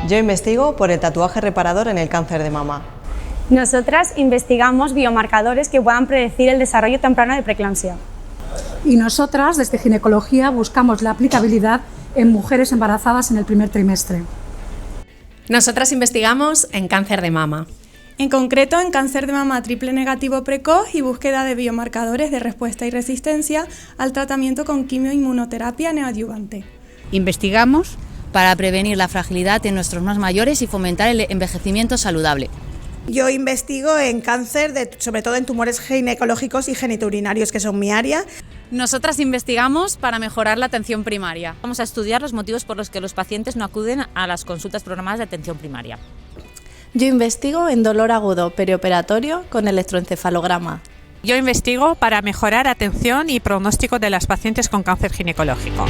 Yo investigo por el tatuaje reparador en el cáncer de mama. Nosotras investigamos biomarcadores que puedan predecir el desarrollo temprano de preeclampsia. Y nosotras, desde ginecología, buscamos la aplicabilidad en mujeres embarazadas en el primer trimestre. Nosotras investigamos en cáncer de mama. En concreto, en cáncer de mama triple negativo precoz y búsqueda de biomarcadores de respuesta y resistencia al tratamiento con quimioinmunoterapia neoadyuvante. Investigamos para prevenir la fragilidad en nuestros más mayores y fomentar el envejecimiento saludable. Yo investigo en cáncer, sobre todo en tumores ginecológicos y genitourinarios, que son mi área. Nosotras investigamos para mejorar la atención primaria. Vamos a estudiar los motivos por los que los pacientes no acuden a las consultas programadas de atención primaria. Yo investigo en dolor agudo perioperatorio con electroencefalograma. Yo investigo para mejorar atención y pronóstico de las pacientes con cáncer ginecológico.